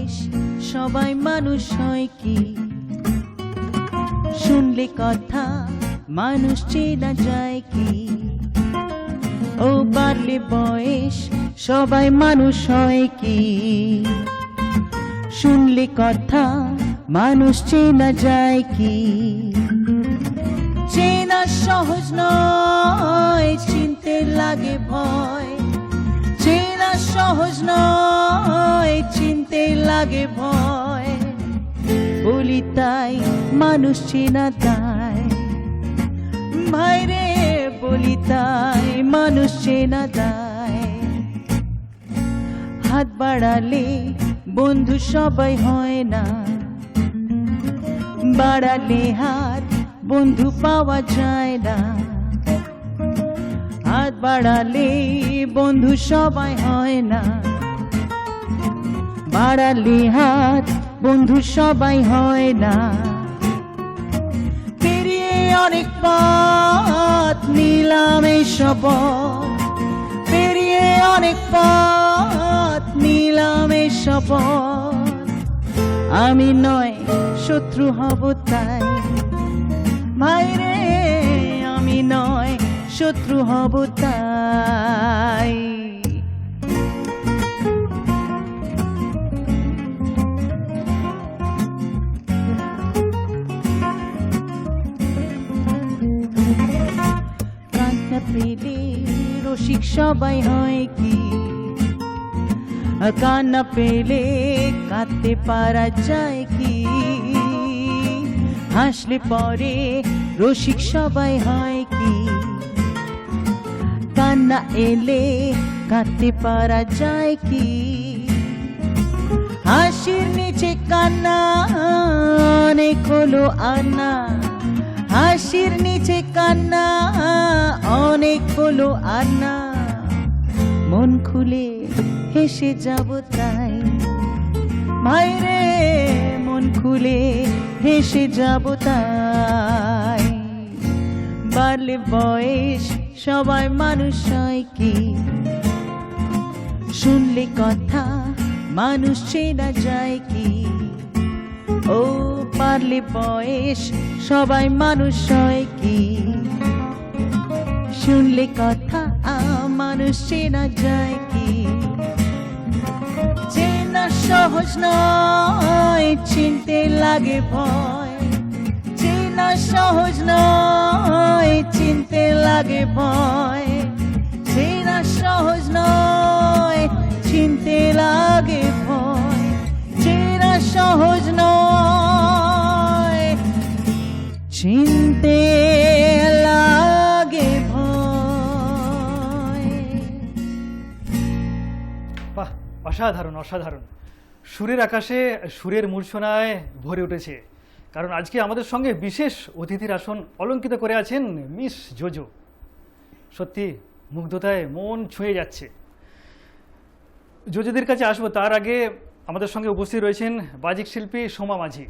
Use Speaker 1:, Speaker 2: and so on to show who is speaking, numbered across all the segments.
Speaker 1: বয়স সবাই মানুষ হয় কি? শুনলে কথা মানুষ চেনা যায় কি? ও বাড়লে বয়স সবাই মানুষ হয় কি? শুনলে কথা মানুষ চেনা যায় কি? চেনা সহজ নয়, চিনতে লাগে ভয়। চেনা সহজ নয়, চিনতে লাগে ভয়। বলি তাই মানুষ চেনা দায়, ভাইরে বলি তাই মানুষ চেনা দায়। হাত বাড়ালে বন্ধু সবাই হয় না, বাড়ালে হাত বন্ধু পাওয়া যায় না। হাত বাড়ালে বন্ধু সবাই হয় না, বাড়ালে হাত বন্ধু সবাই হয় না। পেরিয়ে অনেক পথ নিলাম এই শপথ, পেরিয়ে অনেক পথ নিলাম এই শপথ। আমি নয় শত্রু হব তাই, ভাইরে আমি নয় শত্রু হব তাই। কান্না পেলে রসিক সবাই হয় কি? কান্না পেলে কাঁদতে পারা যায় কি? হাসলে পরে রসিক সবাই হয় কি? কান্না এলে কাঁদতে পারা যায় কি? হাসির নিচে কান্না অনেক হলো আন্না, হাসির নিচে কান্না অনেক হলো আন্না। মন খুলে হেসে যাব তাই, ভাইরে মন খুলে হেসে যাব তাই। বাড়লে বয়স সবাই মানুষ হয় কি? শুনলে কথা মানুষ চেনা যায় কি? ও বাড়লে বয়স সবাই মানুষ হয় কি? শুনলে কথা মানুষ চেনা যায় কি? চেনা সহজ নয়, চিনতে লাগে ভয়। চেনা সহজ নয়, চিনতে লাগে ভয়। চেনা সহজ নয়, চিনতে লাগে ভয়। চেনা সহজ নয়, চিনতে লাগে ভয়।
Speaker 2: বাহ, অসাধারণ অসাধারণ। সুরের আকাশে সুরের মূর্ছনায় ভরে উঠেছে, কারণ আজকে আমাদের সঙ্গে বিশেষ অতিথির আসন অলঙ্কিত করে আছেন মিস জোজো। সত্যি মুগ্ধতায় মন ছুঁয়ে যাচ্ছে। জোজোদের কাছে আসবো, তার আগে আমাদের সঙ্গে উপস্থিত রয়েছেন বাজিক শিল্পী সোমা মাঝি।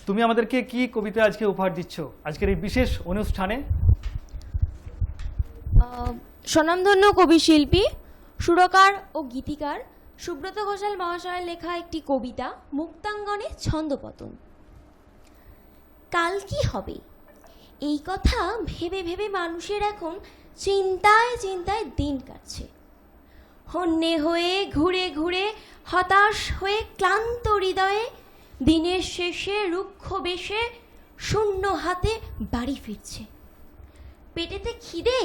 Speaker 2: তুমি আমাদেরকে কি কবিতা আজকে উপহার দিচ্ছ আজকের এই বিশেষ অনুষ্ঠানে?
Speaker 3: স্বনামধন্য কবি শিল্পী, সুরকার ও গীতিকার সুব্রত ঘোষাল মহাশয়ের লেখা একটি কবিতা মুক্তাঙ্গনে ছন্দপতন। কাল কি হবে এই কথা ভেবে ভেবে মানুষের এখন চিন্তায় চিন্তায় দিন কাটছে। হন্যে হয়ে ঘুরে ঘুরে হতাশ হয়ে ক্লান্ত হৃদয়ে দিনের শেষে রুক্ষ বেশে শূন্য হাতে বাড়ি ফিরছে। পেটেতে খিদে,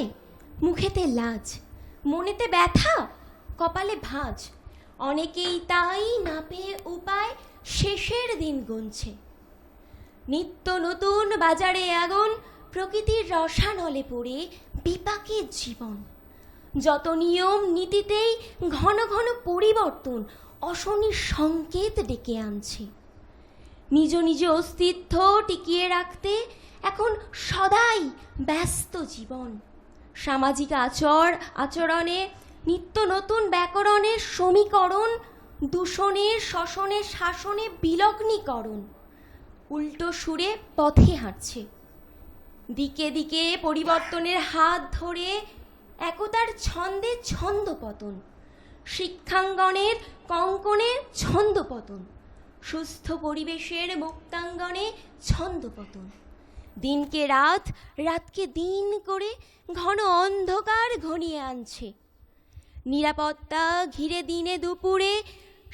Speaker 3: মুখেতে লাজ, মনেতে ব্যথা, কপালে ভাঁজ। অনেকেই তাই না পেয়ে উপায় শেষের দিন গুনছে। নিত্য নতুন বাজারে আগুন, প্রকৃতির রসানলে পড়ে বিপাকে জীবন। যত নিয়ম নীতিতেই ঘন ঘন পরিবর্তন অশনির সংকেত ডেকে আনছে। নিজ নিজ অস্তিত্ব টিকিয়ে রাখতে এখন সদাই ব্যস্ত জীবন। সামাজিক আচরণে নিত্য নতুন ব্যাকরণের সমীকরণ, দূষণের শোষণে শাসনে বিলগ্নীকরণ উল্টো সুরে পথে হাঁটছে। দিকে দিকে পরিবর্তনের হাত ধরে একতার ছন্দে ছন্দপতন। শিক্ষাঙ্গনের কঙ্কনে ছন্দপতন, সুস্থ পরিবেশের মুক্তাঙ্গনে ছন্দপতন, দিনকে রাত, রাতকে দিন করে ঘন অন্ধকার ঘনিয়ে আনছে। নিরাপত্তা ঘিরে দিনে দুপুরে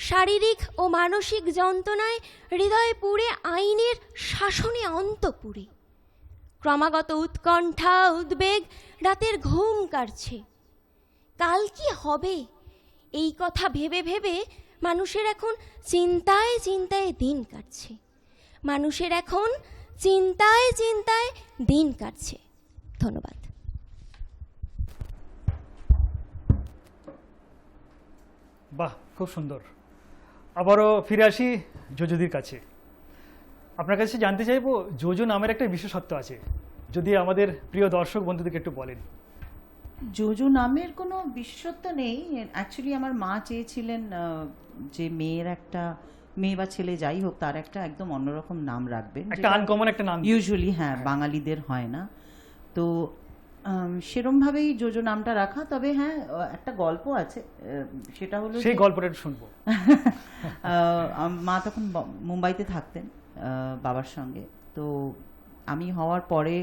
Speaker 3: শারীরিক ও মানসিক যন্ত্রণায় হৃদয় পুড়ে আইনের শাসনে অন্তপুরে। ক্রমাগত উৎকণ্ঠা উদ্বেগ রাতের ঘুম কাটছে। কাল কি হবে এই কথা ভেবে ভেবে মানুষের এখন চিন্তায় চিন্তায় দিন কাটছে। মানুষের এখন চিন্তায় চিন্তায় দিন কাটছে। ধন্যবাদ।
Speaker 2: বাহ, খুব সুন্দর। আবারও ফিরে আসি যোজদির কাছে। আপনার কাছে জানতে চাইবো, যোজো নামের একটা বিশেষত্ব আছে, যদি আমাদের প্রিয় দর্শক বন্ধুদেরকে একটু বলেন।
Speaker 4: যোজো নামের কোনো বিশেষত্ব নেই। অ্যাকচুয়ালি আমার মা চেয়েছিলেন যে মেয়ের একটা, মেয়ে বা ছেলে যাই হোক, তার একটা একদম অন্যরকম নাম রাখবেন,
Speaker 2: একটা আনকমন একটা নাম।
Speaker 4: ইউজুয়ালি হ্যাঁ বাঙালিদের হয় না। তো সেরমভাবেই যোজো নামটা রাখা। তবে হ্যাঁ একটা গল্প আছে, সেটা হলো
Speaker 2: সেই গল্পটা একটু শুনবো।
Speaker 4: মা তখন মুম্বাইতে থাকতেন বাবার সঙ্গে। তো আমি হওয়ার পরে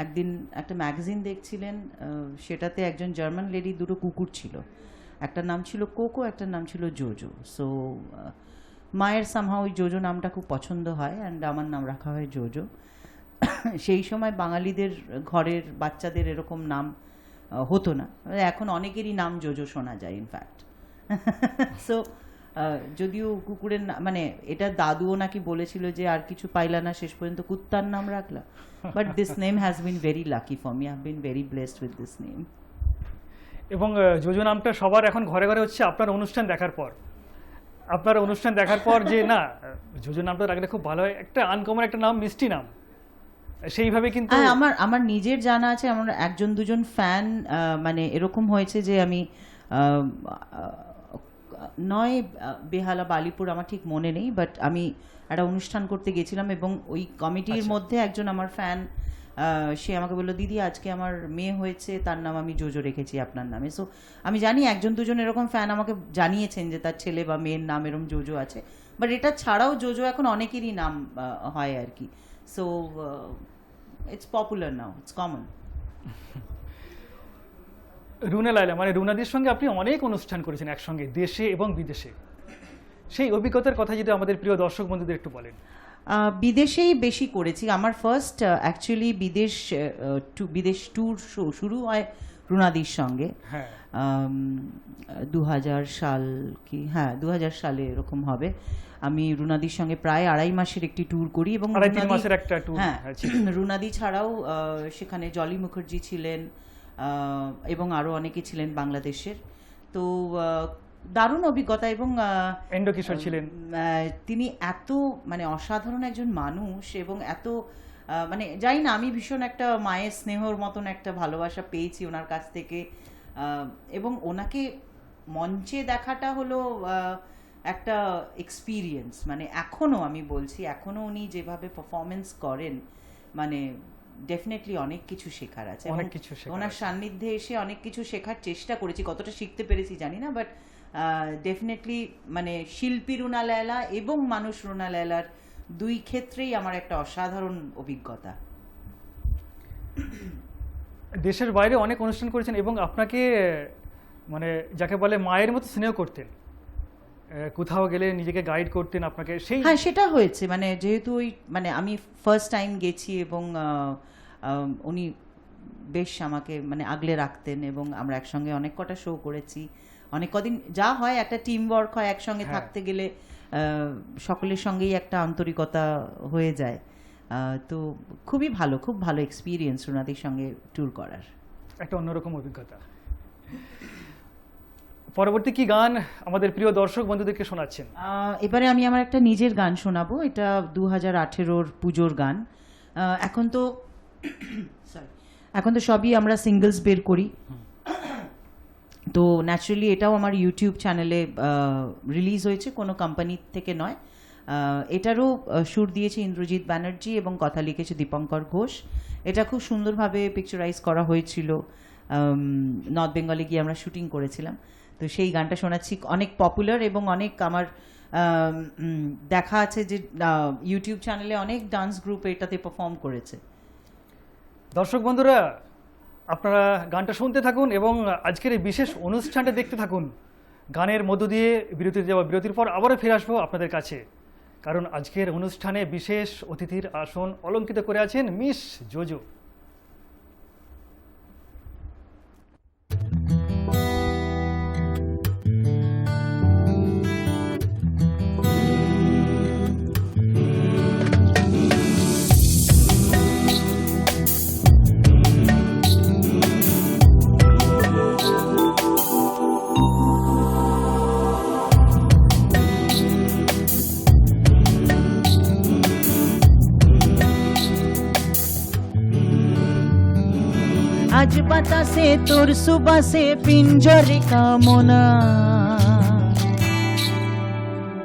Speaker 4: একদিন একটা ম্যাগাজিন দেখছিলেন, সেটাতে একজন জার্মান লেডি দুটো কুকুর ছিল, একটা নাম ছিল কোকো, একটা নাম ছিল জোজো। সো মায়ের সামহাও ওই জোজো নামটা খুব পছন্দ হয়, অ্যান্ড আমার নাম রাখা হয় জোজো। সেই সময় বাঙালিদের ঘরের বাচ্চাদের এরকম নাম হতো না, এখন অনেকেরই নাম জোজো শোনা যায় ইনফ্যাক্ট। সো যদিও কুকুরের মানে এটা দাদুও নাকি বলেছিল যে আর কিছু পাইলা না, শেষ পর্যন্ত কুত্তার নাম রাখলা। But this name has been very lucky for me, I have been very blessed with this name.
Speaker 2: এবং যোজো নামটা সবার এখন ঘরে ঘরে হচ্ছে আপনার অনুষ্ঠান দেখার পর। আপনার অনুষ্ঠান দেখার পর যে না, যোজো নামটা রাখলে খুব ভালো হয়, একটা আনকমন একটা নাম, মিষ্টি নাম, সেইভাবে কিন্তু
Speaker 4: আমার নিজের জানা আছে। আমার একজন দুজন ফ্যান মানে এরকম হয়েছে যে আমি নয় বেহালা বালিপুর, আমার ঠিক মনে নেই, বাট আমি একটা অনুষ্ঠান করতে গেছিলাম এবং ওই কমিটির মধ্যে একজন আমার ফ্যান, সে আমাকে বললো, দিদি আজকে আমার মেয়ে হয়েছে, তার নাম আমি জোজো রেখেছি আপনার নামে। সো আমি জানি একজন দুজন এরকম ফ্যান আমাকে জানিয়েছেন যে তার ছেলে বা মেয়ের নাম এরকম জোজো আছে। বাট এটা ছাড়াও জোজো এখন অনেকেরই নাম হয় আর কি। So it's popular now, it's common.
Speaker 2: Runa Laila মানে রুনাদির সঙ্গে আপনি অনেক অনুষ্ঠান করেছেন একসঙ্গে, দেশে এবং বিদেশে। সেই অভিজ্ঞতার কথা যদি আমাদের প্রিয় দর্শক বন্ধুদের একটু বলেন।
Speaker 4: বিদেশেই বেশি করেছি। আমার ফার্স্ট অ্যাকচুয়ালি বিদেশ ট্যুর শুরু হয় রুনাদির সঙ্গে। 2000 সাল কি, হ্যাঁ 2000 সালে এরকম হবে। আমি রুনাদির সঙ্গে প্রায় 2.5 মাসের একটি ট্যুর করি এবং হ্যাঁ রুনাদি ছাড়াও সেখানে জলি মুখার্জি ছিলেন এবং আরো অনেকে ছিলেন বাংলাদেশের। তো দারুণ অভিজ্ঞতা। এবং
Speaker 2: এন্ডোকিশোর ছিলেন,
Speaker 4: তিনি এত মানে অসাধারণ একজন মানুষ এবং এত মানে যাই না, আমি ভীষণ একটা মায়ের স্নেহর মতন একটা ভালোবাসা পেয়েছি ওনার কাছ থেকে। এবং ওনাকে মঞ্চে দেখাটা হলো একটা এক্সপিরিয়েন্স। মানে এখনো আমি বলছি, এখনো উনি যেভাবে পারফরমেন্স করেন, মানে ডেফিনেটলি অনেক কিছু শেখার আছে। ওনার সান্নিধ্যে এসে অনেক কিছু শেখার চেষ্টা করেছি, কতটা শিখতে পেরেছি জানি না, বাট ডেফিনেটলি মানে শিল্পী রুনা লায়লা এবং মানুষ রুনা লায়লার দুই ক্ষেত্রেই আমার একটা অসাধারণ অভিজ্ঞতা।
Speaker 2: দেশের বাইরে অনেক অনুষ্ঠান করেছেন এবং আপনাকে মানে যাকে বলে মায়ের মতো স্নেহ করতেন, কোথাও গেলে নিজেকে গাইড করতেন আপনাকে। সেই
Speaker 4: হ্যাঁ সেটা হয়েছে, মানে যেহেতু ওই মানে আমি ফার্স্ট টাইম গেছি এবং উনি বেশ আমাকে মানে আগলে রাখতেন এবং আমরা একসঙ্গে অনেক কটা শো করেছি। অনেক কদিন যা হয় একটা টিম ওয়ার্ক হয়, একসঙ্গে থাকতে গেলে সকলের সঙ্গেই একটা আন্তরিকতা হয়ে যায়। তো খুবই ভালো, খুব ভালো এক্সপিরিয়েন্স ওনাদের সঙ্গে ট্যুর করার,
Speaker 2: একটা অন্যরকম অভিজ্ঞতা। পরবর্তী কি গান আমাদের প্রিয় দর্শক বন্ধুদেরকে শোনাচ্ছেন?
Speaker 4: এবারে আমি আমার একটা নিজের গান শোনাবো। এটা 2018-র পুজোর গান। এখন তো সবই আমরা সিঙ্গলস বের করি, তো ন্যাচারালি এটাও আমার ইউটিউব চ্যানেলে রিলিজ হয়েছে, কোনো কোম্পানি থেকে নয়। এটারও সুর দিয়েছে ইন্দ্রজিৎ ব্যানার্জি এবং কথা লিখেছে দীপঙ্কর ঘোষ। এটা খুব সুন্দরভাবে পিকচারাইজ করা হয়েছিল, নর্থ বেঙ্গলে গিয়ে আমরা শুটিং করেছিলাম। তো সেই গানটা শোনাচ্ছি, অনেক পপুলার এবং অনেক আমার দেখা আছে যে ইউটিউব চ্যানেলে অনেক ডান্স গ্রুপ এটাতে পারফর্ম করেছে।
Speaker 2: দর্শক বন্ধুরা, আপনারা গানটা শুনতে থাকুন এবং আজকের এই বিশেষ অনুষ্ঠানটা দেখতে থাকুন। গানের মধ্য দিয়ে বিরতিতে যাওয়া, বিরতির পর আবারও ফিরে আসবো আপনাদের কাছে, কারণ আজকের অনুষ্ঠানে বিশেষ অতিথির আসন অলঙ্কিত করে আছেন মিস জোজো।
Speaker 1: আজ বাতাসে তোর সুবাসে পিঞ্জরে কামনা,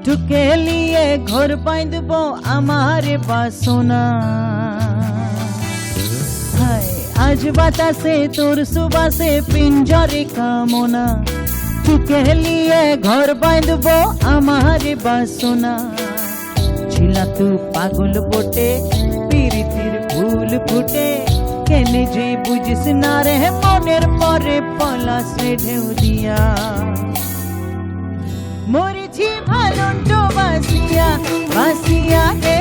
Speaker 1: ঢুকে লিয়ে ঘর বাঁধব আমার বাসনা। হায় আজ বাতাসে তোর সুবাসে পিঞ্জরে কামনা, ঢুকে লিয়ে ঘর বাঁধব আমার বাসনা। ছিলা তু পাগল বটে পিরিতির ফুল ফুটে, কেনে যে বুঝিস না রে মনের পরে পলাশ রে ঢেউ দিয়া। মরেছি ভালন্টো বাসিয়া বাসিয়া রে,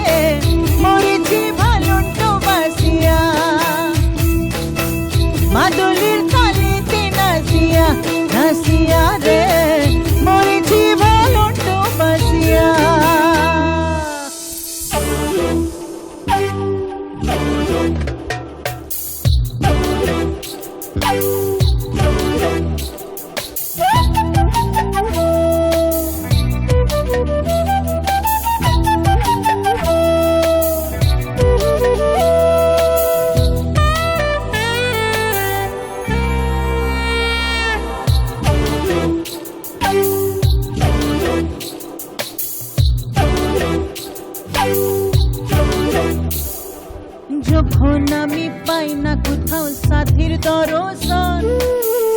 Speaker 1: মরেছি ভালন্টো বাসিয়া। মাদলির তালিতে নাচিয়া নাচিয়া রে, মরেছি ভালন্টো বাসিয়া। যখন আমি পাই না কোথাও সাথীর দর্শন,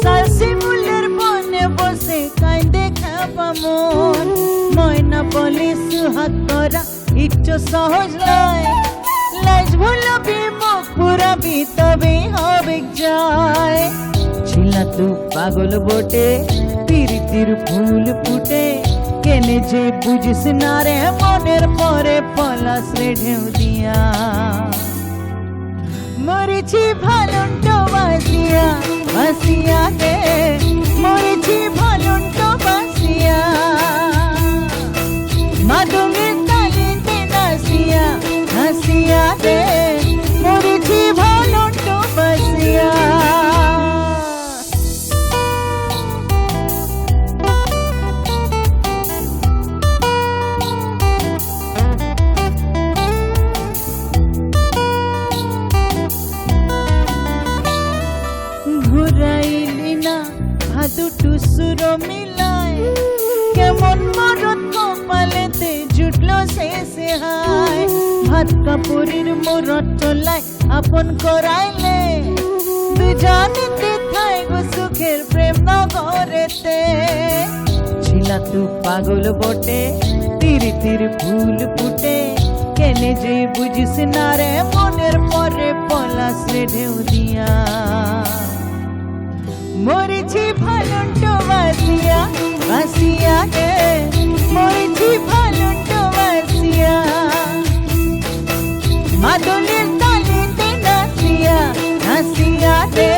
Speaker 1: শালশিমুলের বনে বসে কাঁদে খাবা মন। ময়না বলে সুহাগ করা একটু সহজ নয়, লাজ ভুলবি মুখ পুরাবি তবে হবে জয়। ছিলা তু পাগল বটে পিরিতির ফুল ফুটে, কেনে যে বুঝিস না রে মনের পরে পলাশ রে ঢেউ দিয়া। মরেছি ভালন্টো বাসিয়া বাসিয়া রে, মরেছি ভালন্টো বাসিয়া। মাদুমের তালিতে নাচিয়া নাচিয়া রে, মরেছি ভালন্টো বাসিয়া। ঘুরাইলি না দুটো সুর মিলায়, কেমন মরদ কপালেতে জুটলো শেষে হায়। ভাত কাপড়ের মোরত তোলায় আপন করাইলে, দুজনেতে থাই গো সুখের প্রেম নগরেতে। ছিলা তু পাগল বটে পিরিতির ফুল ফুটে, কেনে যে বুঝিস না রে মনের পরে পলাশ রে ঢেউ দিয়া। মরেছি ভালন্টো বাসিয়া বাসিয়া রে, মরেছি ভালন্টো বাসিয়া। মাদলের তালিতে নাচিয়া নাচিয়া রে,